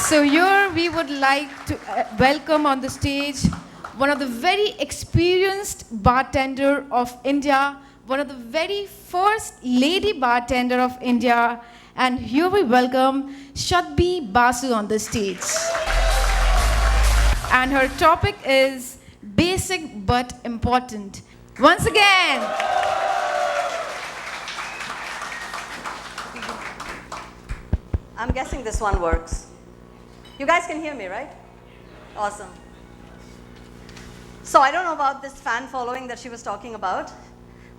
So here we would like to welcome on the stage one of the very experienced bartender of India, one of the very first lady bartender of India, and here we welcome Shatbhi Basu on the stage. And her topic is basic but important. Once again, I'm guessing this one works. You guys can hear me, right? Awesome. So I don't know about this fan following that she was talking about.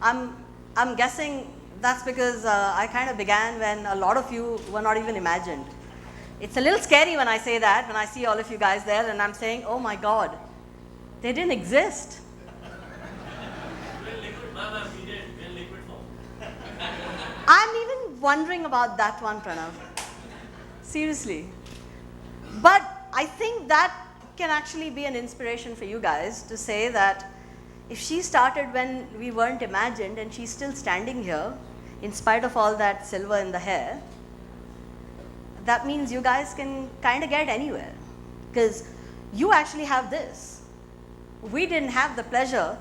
I'm guessing that's because I kind of began when a lot of you were not even imagined. It's a little scary when I say that, when I see all of you guys there and I'm saying, oh my God, they didn't exist. I'm even wondering about that one, Pranav. Seriously. But I think that can actually be an inspiration for you guys to say that if she started when we weren't imagined and she's still standing here in spite of all that silver in the hair, that means you guys can kind of get anywhere because you actually have this. We didn't have the pleasure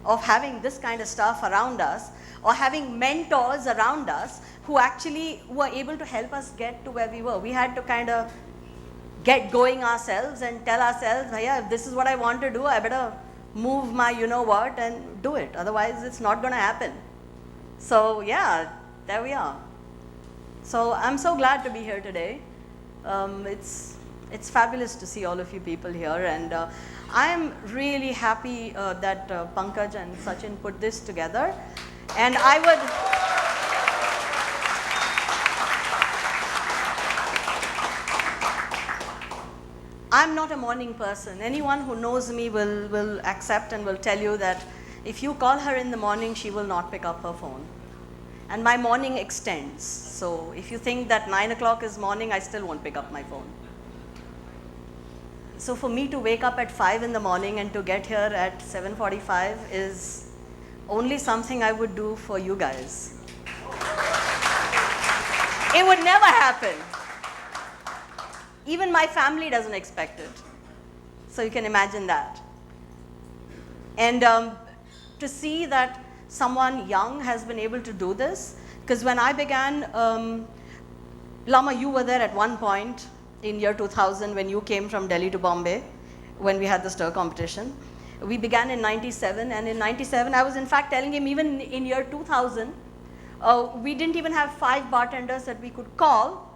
of having this kind of stuff around us or having mentors around us who actually were able to help us get to where we were. We had to kind of get going ourselves and tell ourselves, yeah, if this is what I want to do, I better move my you know what and do it. Otherwise, it's not going to happen. So yeah, there we are. So I'm so glad to be here today. It's fabulous to see all of you people here, and I'm really happy that Pankaj and Sachin put this together. And I'm not a morning person. Anyone who knows me will accept and will tell you that if you call her in the morning, she will not pick up her phone. And my morning extends. So if you think that 9 o'clock is morning, I still won't pick up my phone. So for me to wake up at 5 in the morning and to get here at 7:45 is only something I would do for you guys. It would never happen. Even my family doesn't expect it. So you can imagine that. And to see that someone young has been able to do this, because when I began, Lama, you were there at one point in year 2000 when you came from Delhi to Bombay, when we had the stir competition. We began in 97, and in 97, I was in fact telling him even in year 2000, we didn't even have 5 bartenders that we could call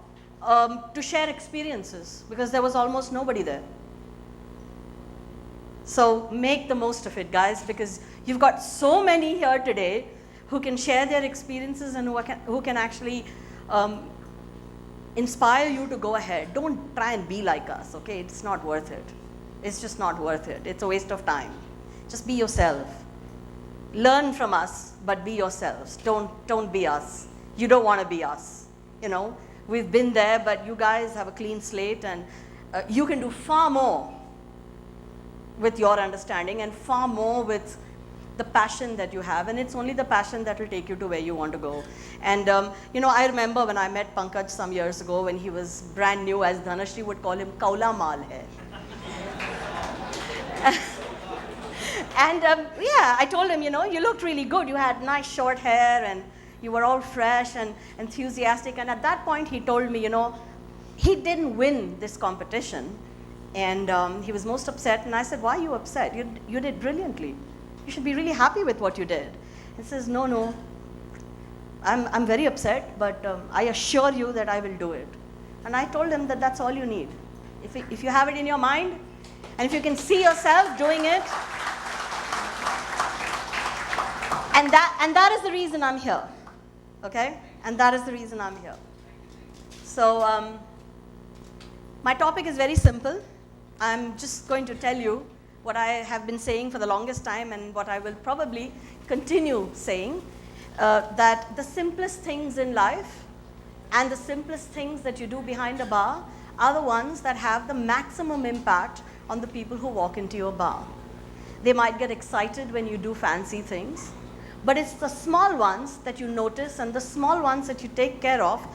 to share experiences because there was almost nobody there. So make the most of it, guys, because you've got so many here today who can share their experiences and who can actually inspire you to go ahead. Don't try and be like us, okay? It's not worth it. It's just not worth it. It's a waste of time. Just be yourself. Learn from us, but be yourselves. Don't be us. You don't want to be us, you know? We've been there, but you guys have a clean slate, and you can do far more with your understanding and far more with the passion that you have, and it's only the passion that will take you to where you want to go. And you know, I remember when I met Pankaj some years ago when he was brand new, as Dhanashri would call him, Kaula Mal hai. And yeah, I told him, you know, you looked really good. You had nice short hair and you were all fresh and enthusiastic. And at that point, he told me, you know, he didn't win this competition. And he was most upset. And I said, why are you upset? You did brilliantly. You should be really happy with what you did. He says, no, I'm very upset, but I assure you that I will do it. And I told him that that's all you need. If you have it in your mind, and if you can see yourself doing it, and that is the reason I'm here, okay? And that is the reason I'm here. So my topic is very simple. I'm just going to tell you what I have been saying for the longest time and what I will probably continue saying, that the simplest things in life and the simplest things that you do behind a bar are the ones that have the maximum impact on the people who walk into your bar. They might get excited when you do fancy things, but it's the small ones that you notice and the small ones that you take care of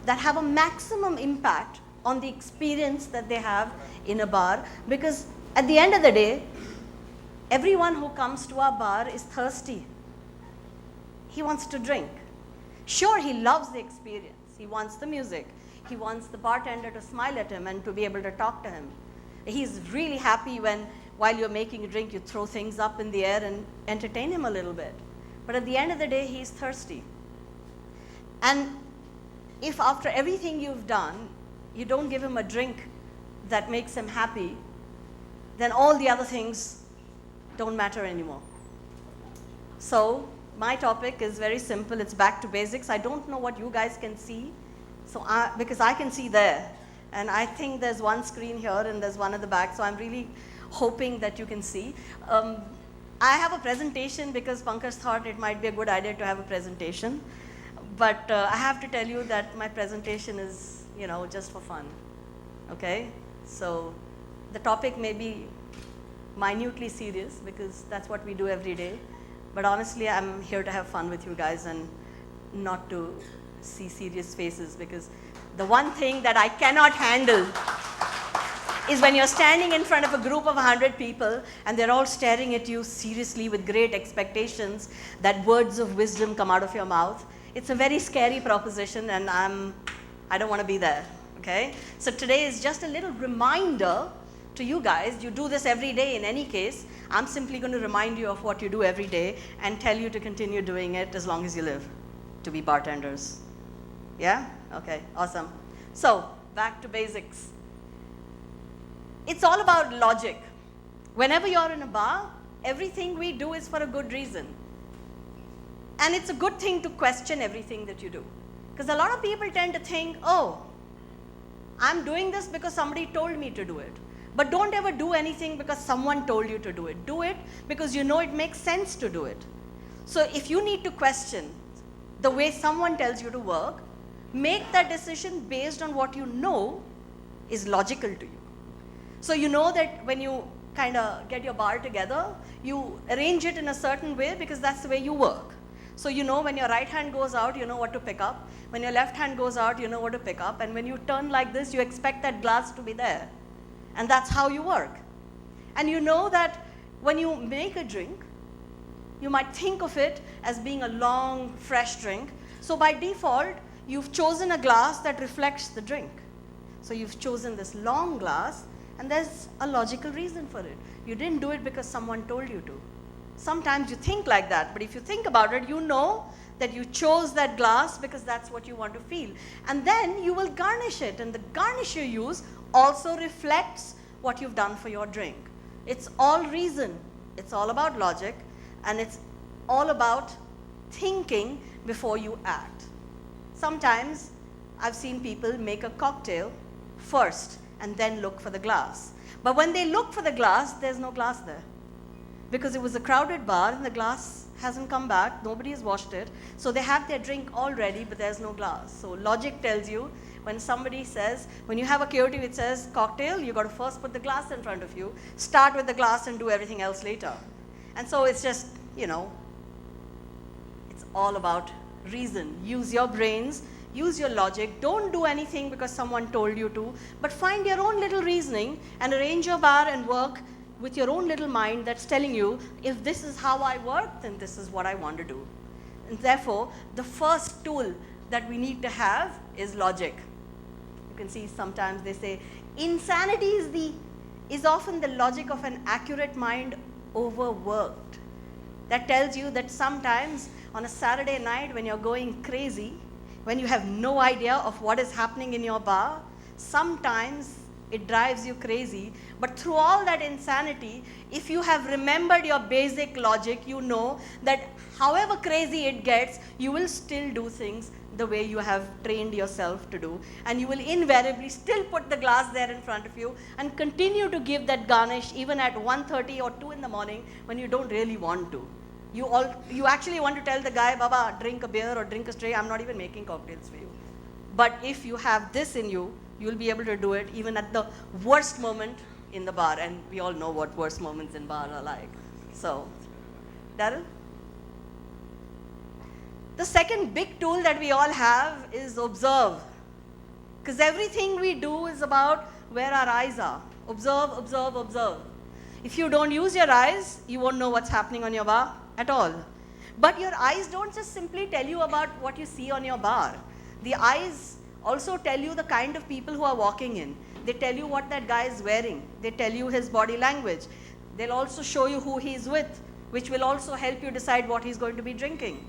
that have a maximum impact on the experience that they have in a bar, because at the end of the day, everyone who comes to our bar is thirsty. He wants to drink. Sure, he loves the experience. He wants the music. He wants the bartender to smile at him and to be able to talk to him. He's really happy when, while you're making a drink, you throw things up in the air and entertain him a little bit. But at the end of the day, he's thirsty. And if after everything you've done, you don't give him a drink that makes him happy, then all the other things don't matter anymore. So my topic is very simple. It's back to basics. I don't know what you guys can see, because I can see there. And I think there's one screen here and there's one at the back, so I'm really hoping that you can see. I have a presentation because Pankaj thought it might be a good idea to have a presentation. But I have to tell you that my presentation is, just for fun, okay? So the topic may be minutely serious because that's what we do every day. But honestly, I'm here to have fun with you guys and not to see serious faces, because the one thing that I cannot handle is when you're standing in front of a group of 100 people and they're all staring at you seriously with great expectations that words of wisdom come out of your mouth. It's a very scary proposition, and I don't want to be there, okay? So today is just a little reminder to you guys. You do this every day in any case. I'm simply going to remind you of what you do every day and tell you to continue doing it as long as you live, to be bartenders. Yeah? Okay, awesome. So, back to basics. It's all about logic. Whenever you're in a bar, everything we do is for a good reason. And it's a good thing to question everything that you do. Because a lot of people tend to think, oh, I'm doing this because somebody told me to do it. But don't ever do anything because someone told you to do it. Do it because you know it makes sense to do it. So if you need to question the way someone tells you to work, make that decision based on what you know is logical to you. So you know that when you kind of get your bar together, you arrange it in a certain way because that's the way you work. So you know when your right hand goes out, you know what to pick up. When your left hand goes out, you know what to pick up. And when you turn like this, you expect that glass to be there. And that's how you work. And you know that when you make a drink, you might think of it as being a long, fresh drink. So by default, you've chosen a glass that reflects the drink. So you've chosen this long glass, and there's a logical reason for it. You didn't do it because someone told you to. Sometimes you think like that, but if you think about it, you know that you chose that glass because that's what you want to feel. And then you will garnish it, and the garnish you use also reflects what you've done for your drink. It's all reason, it's all about logic, and it's all about thinking before you act. Sometimes I've seen people make a cocktail first and then look for the glass. But when they look for the glass, there's no glass there. Because it was a crowded bar and the glass hasn't come back, nobody has washed it. So they have their drink all ready, but there's no glass. So logic tells you, when somebody says, when you have a coyote which says cocktail, you got to first put the glass in front of you, start with the glass and do everything else later. And so it's just, it's all about reason. Use your brains, use your logic. Don't do anything because someone told you to, but find your own little reasoning and arrange your bar and work with your own little mind that's telling you, if this is how I work, then this is what I want to do. And therefore, the first tool that we need to have is logic. You can see sometimes they say, insanity is often the logic of an accurate mind overworked. That tells you that sometimes on a Saturday night when you're going crazy, when you have no idea of what is happening in your bar, sometimes it drives you crazy. But through all that insanity, if you have remembered your basic logic, you know that however crazy it gets, you will still do things the way you have trained yourself to do. And you will invariably still put the glass there in front of you and continue to give that garnish even at 1:30 or 2 in the morning when you don't really want to. You actually want to tell the guy, Baba, drink a beer or drink a straight, I'm not even making cocktails for you. But if you have this in you, you'll be able to do it even at the worst moment in the bar. And we all know what worst moments in bar are like. So, Daryl? The second big tool that we all have is observe. Because everything we do is about where our eyes are. Observe, observe, observe. If you don't use your eyes, you won't know what's happening on your bar at all. But your eyes don't just simply tell you about what you see on your bar. The eyes also tell you the kind of people who are walking in. They tell you what that guy is wearing. They tell you his body language. They'll also show you who he's with, which will also help you decide what he's going to be drinking.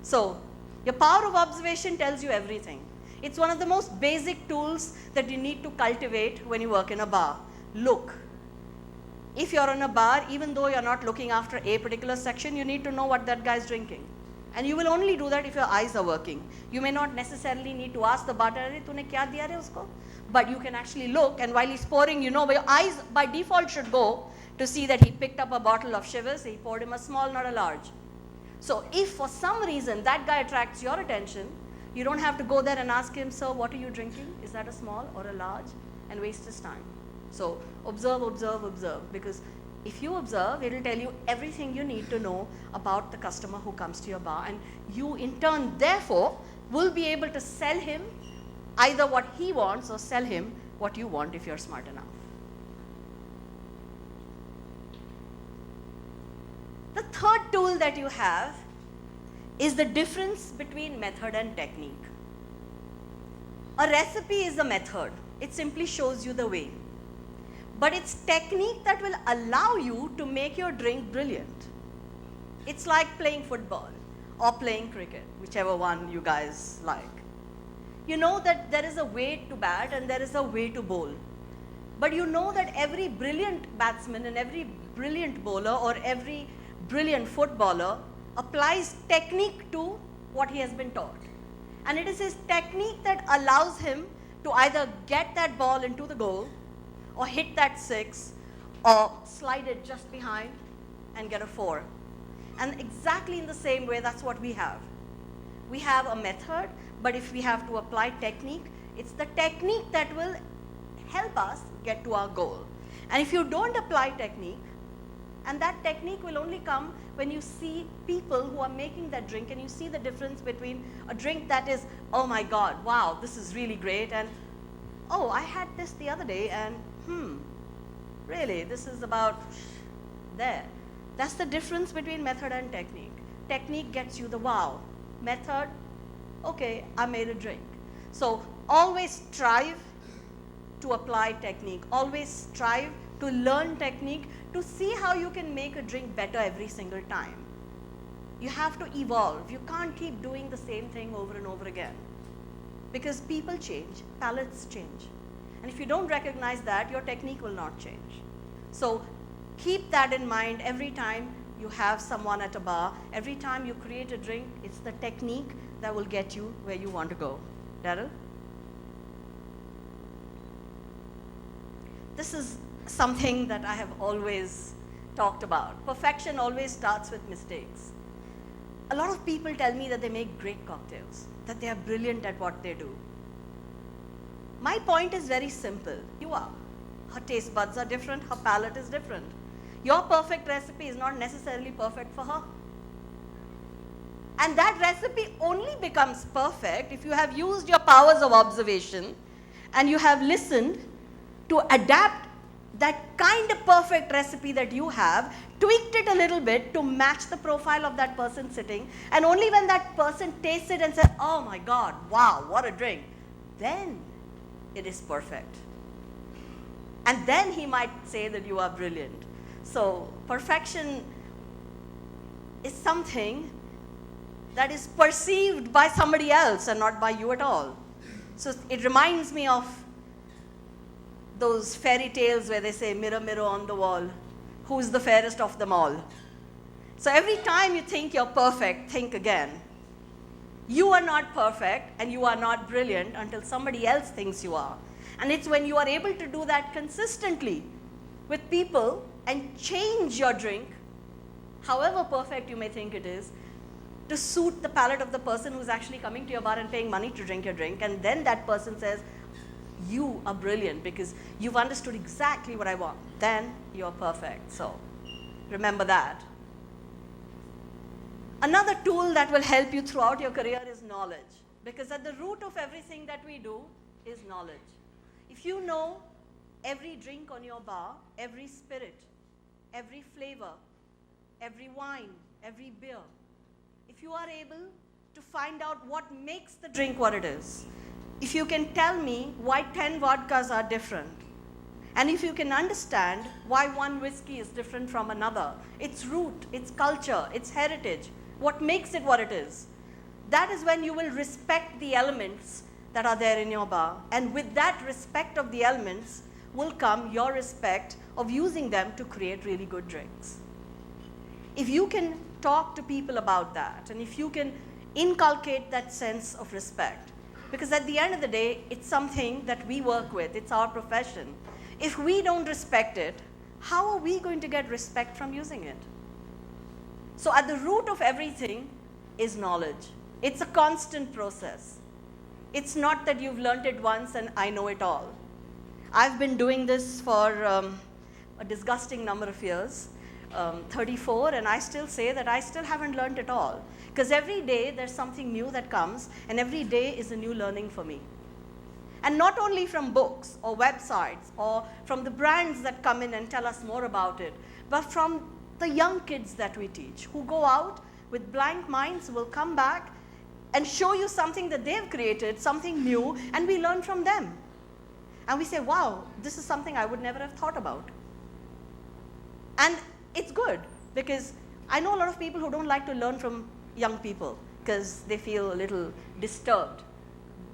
So, your power of observation tells you everything. It's one of the most basic tools that you need to cultivate when you work in a bar. Look. If you're in a bar, even though you're not looking after a particular section, you need to know what that guy's drinking. And you will only do that if your eyes are working. You may not necessarily need to ask the bartender, "Tune kya diya re usko?" But you can actually look, and while he's pouring, you know, your eyes by default should go to see that he picked up a bottle of Shivers, he poured him a small, not a large. So if for some reason that guy attracts your attention, you don't have to go there and ask him, "Sir, what are you drinking? Is that a small or a large?" and waste his time. So observe, observe, observe, because if you observe, it will tell you everything you need to know about the customer who comes to your bar, and you in turn, therefore, will be able to sell him either what he wants or sell him what you want if you're smart enough. The third tool that you have is the difference between method and technique. A recipe is a method. It simply shows you the way. But it's technique that will allow you to make your drink brilliant. It's like playing football or playing cricket, whichever one you guys like. You know that there is a way to bat and there is a way to bowl. But you know that every brilliant batsman and every brilliant bowler or every brilliant footballer applies technique to what he has been taught. And it is his technique that allows him to either get that ball into the goal or hit that six or slide it just behind and get a 4. And exactly in the same way, that's what we have. We have a method, but if we have to apply technique, it's the technique that will help us get to our goal. And if you don't apply technique, and that technique will only come when you see people who are making that drink and you see the difference between a drink that is, "Oh my God, wow, this is really great," and, "Oh, I had this the other day and really, this is about there." That's the difference between method and technique. Technique gets you the wow. Method, okay, I made a drink. So always strive to apply technique. Always strive to learn technique to see how you can make a drink better every single time. You have to evolve. You can't keep doing the same thing over and over again. Because people change, palates change. And if you don't recognize that, your technique will not change. So keep that in mind every time you have someone at a bar. Every time you create a drink, it's the technique that will get you where you want to go. Daryl? This is something that I have always talked about. Perfection always starts with mistakes. A lot of people tell me that they make great cocktails, that they are brilliant at what they do. My point is very simple. You are. Her taste buds are different, her palate is different. Your perfect recipe is not necessarily perfect for her. And that recipe only becomes perfect if you have used your powers of observation and you have listened to adapt that kind of perfect recipe that you have, tweaked it a little bit to match the profile of that person sitting, and only when that person tastes it and says, "Oh my God, wow, what a drink," then it is perfect. And then he might say that you are brilliant. So perfection is something that is perceived by somebody else and not by you at all. So it reminds me of those fairy tales where they say, "Mirror, mirror on the wall, who's the fairest of them all?" So every time you think you're perfect, think again. You are not perfect and you are not brilliant until somebody else thinks you are. And it's when you are able to do that consistently with people and change your drink, however perfect you may think it is, to suit the palate of the person who's actually coming to your bar and paying money to drink your drink. And then that person says, "You are brilliant because you've understood exactly what I want." Then you're perfect. So remember that. Another tool that will help you throughout your career is knowledge. Because at the root of everything that we do is knowledge. If you know every drink on your bar, every spirit, every flavor, every wine, every beer, if you are able to find out what makes the drink what it is, if you can tell me why 10 vodkas are different, and if you can understand why one whiskey is different from another, its root, its culture, its heritage, what makes it what it is, that is when you will respect the elements that are there in your bar. And with that respect of the elements will come your respect of using them to create really good drinks. If you can talk to people about that, and if you can inculcate that sense of respect, because at the end of the day, it's something that we work with, it's our profession. If we don't respect it, how are we going to get respect from using it? So at the root of everything is knowledge. It's a constant process. It's not that you've learned it once and I know it all. I've been doing this for a disgusting number of years, 34, and I still say that I still haven't learned it all. Because every day there's something new that comes, and every day is a new learning for me. And not only from books or websites or from the brands that come in and tell us more about it, but from the young kids that we teach who go out with blank minds, will come back and show you something that they've created, something new, and we learn from them. And we say, wow, this is something I would never have thought about. And it's good, because I know a lot of people who don't like to learn from young people because they feel a little disturbed.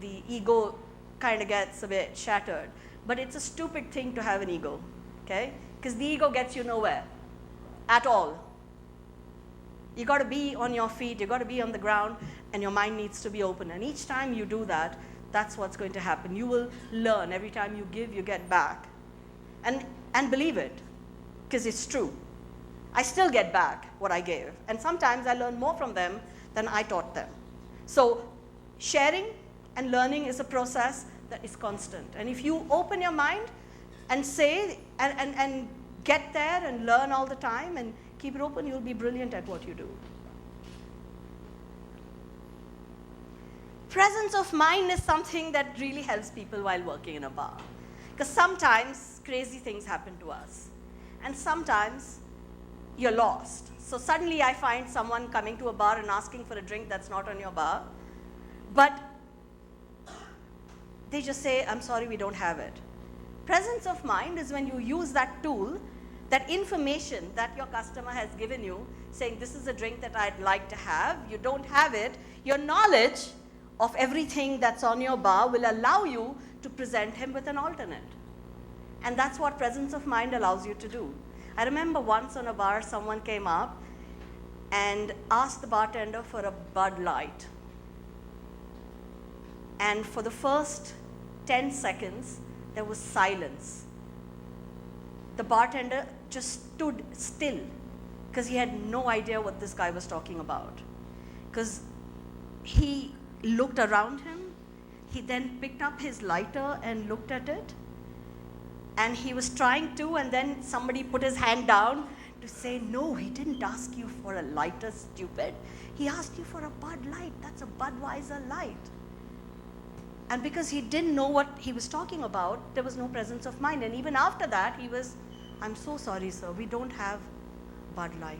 The ego kind of gets a bit shattered. But it's a stupid thing to have an ego, okay? Because the ego gets you nowhere at all. You got to be on your feet, you got to be on the ground, and your mind needs to be open. And each time you do that, that's what's going to happen. You will learn. Every time you give, you get back. And believe it, because it's true. I still get back what I gave. And sometimes I learn more from them than I taught them. So sharing and learning is a process that is constant. And if you open your mind and say, and get there and learn all the time and keep it open, you'll be brilliant at what you do. Presence of mind is something that really helps people while working in a bar. Because sometimes crazy things happen to us. And sometimes you're lost. So suddenly I find someone coming to a bar and asking for a drink that's not on your bar. But they just say, I'm sorry, we don't have it. Presence of mind is when you use that tool, that information that your customer has given you, saying this is a drink that I'd like to have, you don't have it, your knowledge of everything that's on your bar will allow you to present him with an alternate. And that's what presence of mind allows you to do. I remember once on a bar, someone came up and asked the bartender for a Bud Light. And for the first 10 seconds, there was silence. The bartender just stood still because he had no idea what this guy was talking about. Because he looked around him, he then picked up his lighter and looked at it, and he was trying to, and then somebody put his hand down to say, no, he didn't ask you for a lighter, stupid. He asked you for a Bud Light. That's a Budweiser Light. And because he didn't know what he was talking about, there was no presence of mind. And even after that, he was, I'm so sorry, sir, we don't have Bud Light.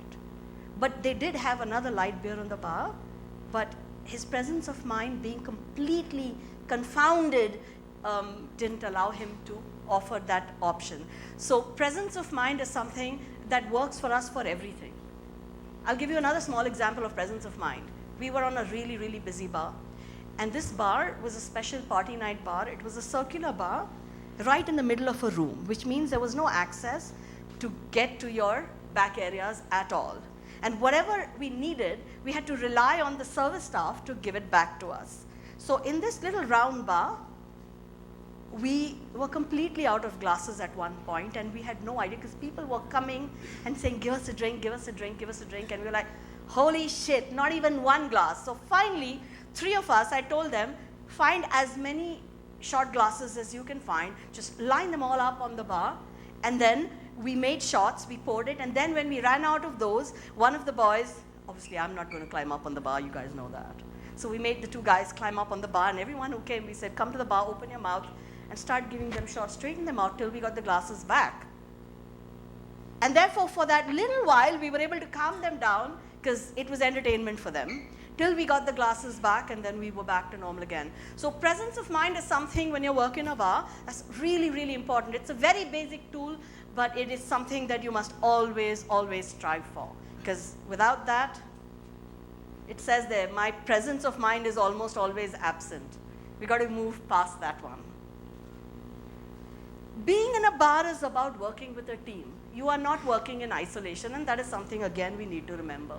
But they did have another light beer on the bar, but his presence of mind being completely confounded didn't allow him to offer that option. So presence of mind is something that works for us for everything. I'll give you another small example of presence of mind. We were on a really, really busy bar. And this bar was a special party night bar. It was a circular bar right in the middle of a room, which means there was no access to get to your back areas at all. And whatever we needed, we had to rely on the service staff to give it back to us. So in this little round bar, we were completely out of glasses at one point, and we had no idea because people were coming and saying, give us a drink, give us a drink, give us a drink. And we were like, holy shit, not even one glass. So finally, 3 of us, I told them, find as many shot glasses as you can find, just line them all up on the bar, and then we made shots, we poured it, and then when we ran out of those, one of the boys, obviously I'm not going to climb up on the bar, you guys know that. So we made the two guys climb up on the bar, and everyone who came, we said, come to the bar, open your mouth, and start giving them shots, straighten them out till we got the glasses back. And therefore, for that little while, we were able to calm them down because it was entertainment for them, till we got the glasses back, and then we were back to normal again. So presence of mind is something when you work in a bar that's really, really important. It's a very basic tool, but it is something that you must always, always strive for. Because without that, it says there, my presence of mind is almost always absent. We got to move past that one. Being in a bar is about working with a team. You are not working in isolation, and that is something, again, we need to remember.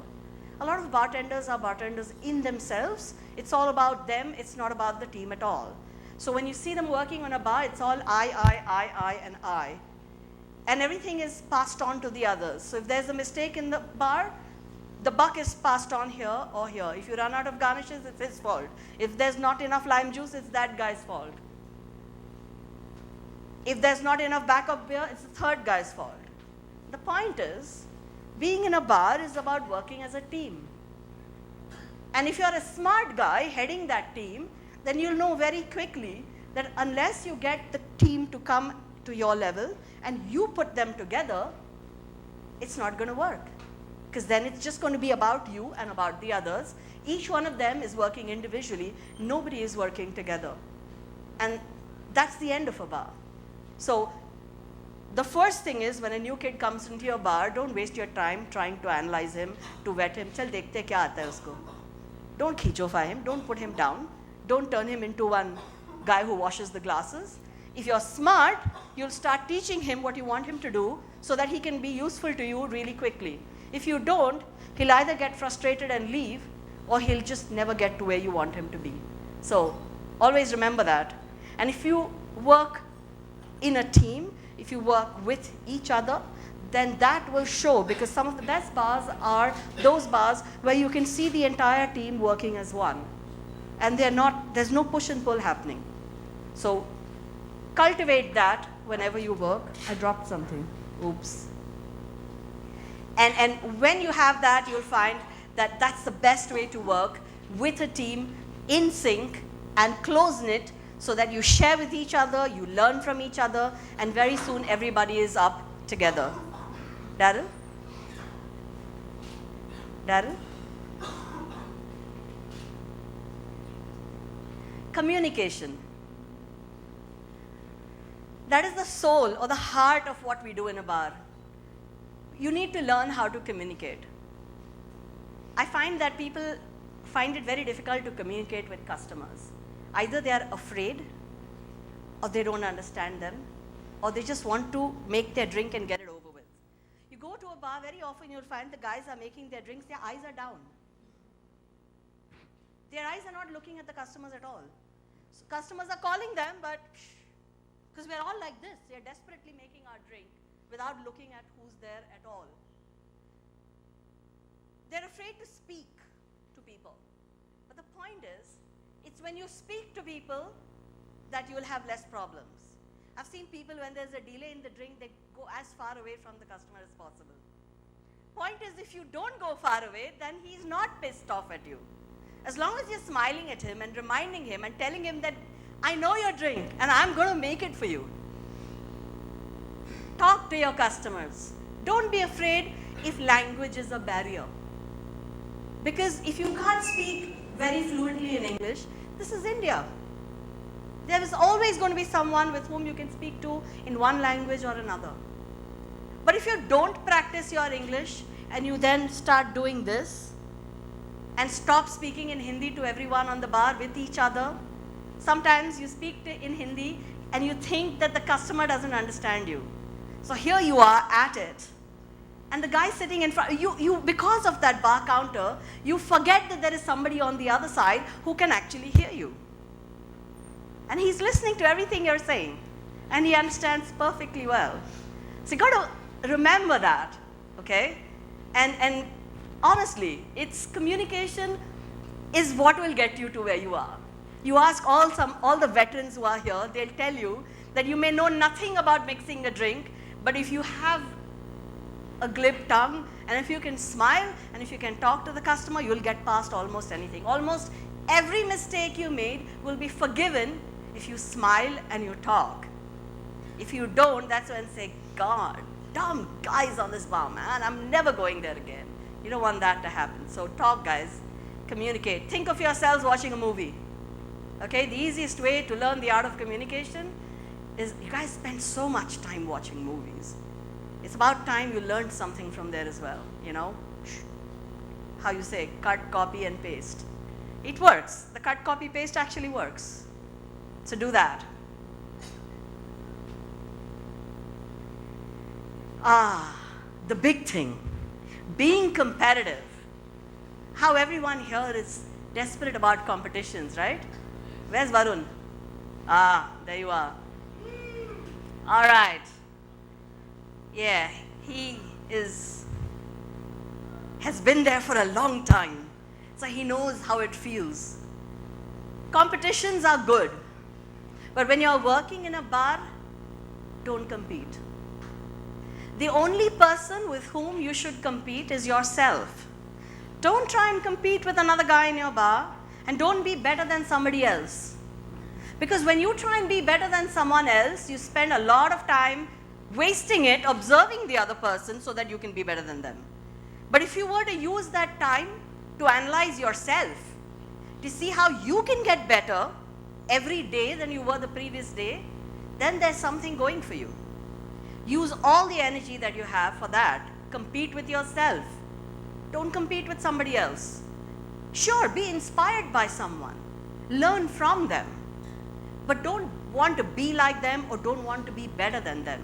A lot of bartenders are bartenders in themselves. It's all about them. It's not about the team at all. So when you see them working on a bar, it's all I, and I. And everything is passed on to the others. So if there's a mistake in the bar, the buck is passed on here or here. If you run out of garnishes, it's his fault. If there's not enough lime juice, it's that guy's fault. If there's not enough backup beer, it's the third guy's fault. The point is, being in a bar is about working as a team. And if you're a smart guy heading that team, then you'll know very quickly that unless you get the team to come to your level and you put them together, it's not going to work. Because then it's just going to be about you and about the others. Each one of them is working individually. Nobody is working together. And that's the end of a bar. So the first thing is, when a new kid comes into your bar, don't waste your time trying to analyze him, to vet him. Chal dekhte kya aata hai usko. Don't khichofy him, don't put him down. Don't turn him into one guy who washes the glasses. If you're smart, you'll start teaching him what you want him to do so that he can be useful to you really quickly. If you don't, he'll either get frustrated and leave, or he'll just never get to where you want him to be. So always remember that. And if you work in a team, if you work with each other, then that will show, because some of the best bars are those bars where you can see the entire team working as one. And there's no push and pull happening. So cultivate that whenever you work. I dropped something. Oops. And when you have that, you'll find that that's the best way to work with a team in sync and close-knit, so that you share with each other, you learn from each other, and very soon everybody is up together. Daryl? Daryl? Communication. That is the soul or the heart of what we do in a bar. You need to learn how to communicate. I find that people find it very difficult to communicate with customers. Either they are afraid, or they don't understand them, or they just want to make their drink and get it over with. You go to a bar, very often you'll find the guys are making their drinks, their eyes are down. Their eyes are not looking at the customers at all. So customers are calling them, but because we're all like this, they're desperately making our drink without looking at who's there at all. They're afraid to speak to people. But the point is, it's when you speak to people that you will have less problems. I've seen people, when there's a delay in the drink, they go as far away from the customer as possible. Point is, if you don't go far away, then he's not pissed off at you. As long as you're smiling at him and reminding him and telling him that, I know your drink and I'm going to make it for you. Talk to your customers. Don't be afraid if language is a barrier. Because if you can't speak very fluently in English, this is India. There is always going to be someone with whom you can speak to in one language or another. But if you don't practice your English and you then start doing this and stop speaking in Hindi to everyone on the bar with each other, sometimes you speak in Hindi and you think that the customer doesn't understand you. So here you are at it. And the guy sitting in front, you because of that bar counter, you forget that there is somebody on the other side who can actually hear you. And he's listening to everything you're saying. And he understands perfectly well. So you got to remember that, okay? And honestly, it's communication is what will get you to where you are. You ask all the veterans who are here, they'll tell you that you may know nothing about mixing a drink, but if you have a glib tongue, and if you can smile, and if you can talk to the customer, you'll get past almost anything. Almost Every mistake you made will be forgiven if you smile and you talk. If you don't, that's when say, God, dumb guys on this bar, man. I'm never going there again. You don't want that to happen. So talk, guys. Communicate. Think of yourselves watching a movie. Okay, the easiest way to learn the art of communication is you guys spend so much time watching movies. It's about time you learned something from there as well, you know. How you say, cut, copy, and paste. It works. The cut, copy, paste actually works. So do that. The big thing, being competitive. How everyone here is desperate about competitions, right? Where's Varun? There you are. All right. Yeah, he has been there for a long time, so he knows how it feels. Competitions are good, but when you're working in a bar, don't compete. The only person with whom you should compete is yourself. Don't try and compete with another guy in your bar, and don't be better than somebody else. Because when you try and be better than someone else, you spend a lot of time wasting it observing the other person so that you can be better than them. But if you were to use that time to analyze yourself, to see how you can get better every day than you were the previous day, then there's something going for you. Use all the energy that you have for that. Compete with yourself. Don't compete with somebody else. Sure, be inspired by someone. Learn from them. But don't want to be like them or don't want to be better than them.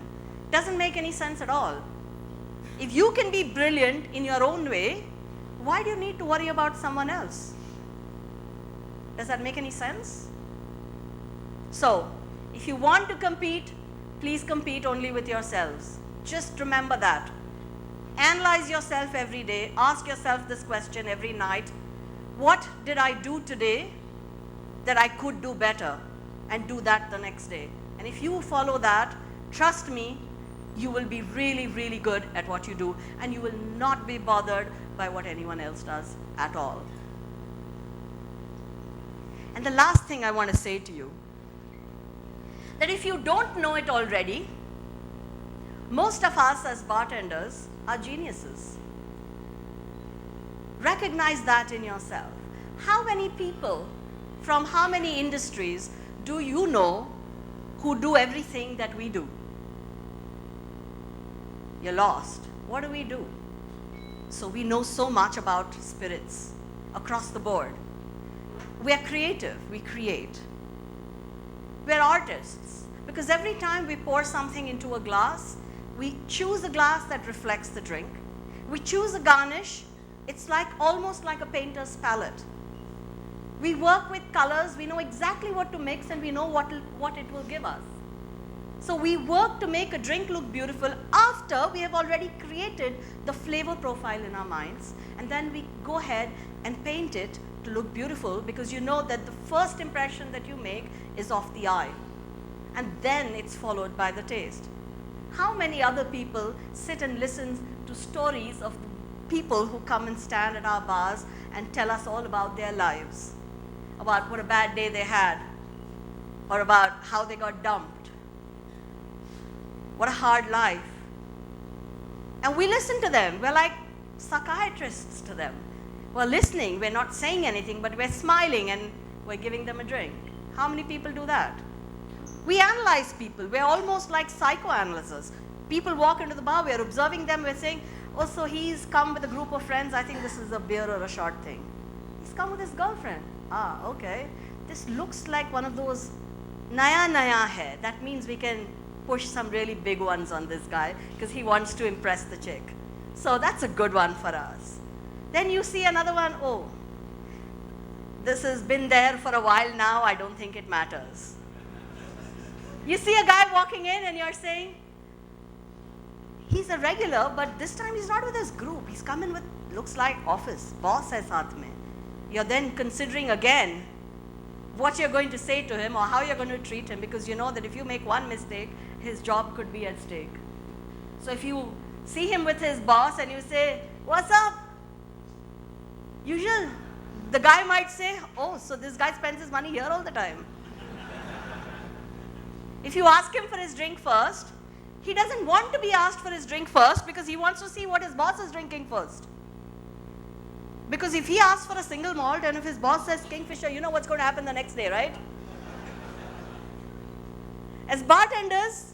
Doesn't make any sense at all. If you can be brilliant in your own way, why do you need to worry about someone else? Does that make any sense? So, if you want to compete, please compete only with yourselves. Just remember that. Analyze yourself every day. Ask yourself this question every night. What did I do today that I could do better? And do that the next day. And if you follow that, trust me, you will be really, really good at what you do, and you will not be bothered by what anyone else does at all. And the last thing I want to say to you, that if you don't know it already, most of us as bartenders are geniuses. Recognize that in yourself. How many people from how many industries do you know who do everything that we do? You're lost. What do we do? So we know so much about spirits across the board. We are creative. We create. We're artists, because every time we pour something into a glass, we choose a glass that reflects the drink. We choose a garnish. It's like almost like a painter's palette. We work with colors. We know exactly what to mix, and we know what it will give us. So we work to make a drink look beautiful after we have already created the flavor profile in our minds, and then we go ahead and paint it to look beautiful, because you know that the first impression that you make is of the eye, and then it's followed by the taste. How many other people sit and listen to stories of people who come and stand at our bars and tell us all about their lives, about what a bad day they had, or about how they got dumped? What a hard life. And we listen to them. We're like psychiatrists to them. We're listening. We're not saying anything, but we're smiling and we're giving them a drink. How many people do that? We analyze people. We're almost like psychoanalysts. People walk into the bar, we're observing them, we're saying, oh, so he's come with a group of friends. I think this is a beer or a short thing. He's come with his girlfriend. Ah, okay. This looks like one of those naya hai. That means we can push some really big ones on this guy because he wants to impress the chick. So that's a good one for us. Then you see another one, oh, this has been there for a while now, I don't think it matters. You see a guy walking in and you're saying, he's a regular, but this time he's not with his group. He's coming with, looks like office, boss hai saath mein. You're then considering again what you're going to say to him or how you're going to treat him, because you know that if you make one mistake, his job could be at stake. So if you see him with his boss and you say, what's up? Usual, The guy might say, oh, so this guy spends his money here all the time. If you ask him for his drink first, he doesn't want to be asked for his drink first because he wants to see what his boss is drinking first. Because if he asks for a single malt and if his boss says Kingfisher, you know what's going to happen the next day, right? As bartenders,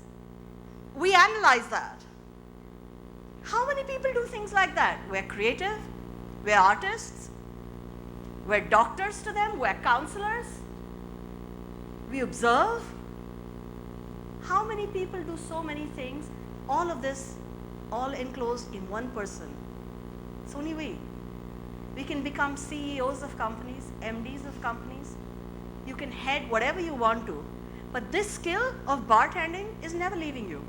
we analyze that. How many people do things like that? We're creative, we're artists, we're doctors to them, we're counselors, we observe. How many people do so many things? All of this, all enclosed in one person. It's only we. We can become CEOs of companies, MDs of companies. You can head whatever you want to. But this skill of bartending is never leaving you.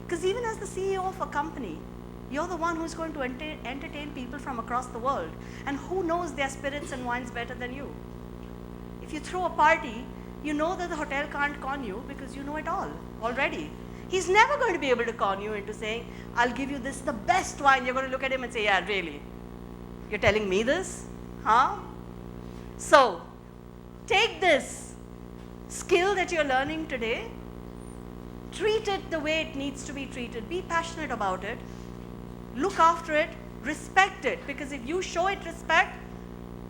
Because even as the CEO of a company, you're the one who's going to entertain people from across the world. And who knows their spirits and wines better than you? If you throw a party, you know that the hotel can't con you because you know it all already. He's never going to be able to con you into saying, I'll give you this, the best wine. You're going to look at him and say, yeah, really? You're telling me this? Huh? So, take this skill that you're learning today, treat it the way it needs to be treated, be passionate about it, look after it, respect it, because if you show it respect,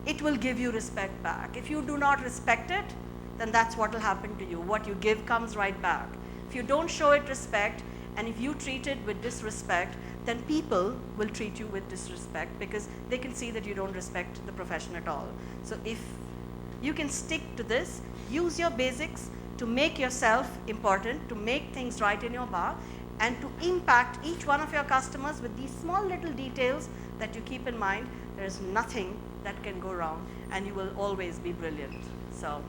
it will give you respect back. If you do not respect it, then that's what will happen to you. What you give comes right back. If you don't show it respect, and if you treat it with disrespect, then people will treat you with disrespect because they can see that you don't respect the profession at all. So if you can stick to this, use your basics to make yourself important, to make things right in your bar, and to impact each one of your customers with these small little details that you keep in mind, there is nothing that can go wrong, and you will always be brilliant. So,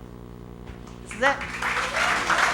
this is it.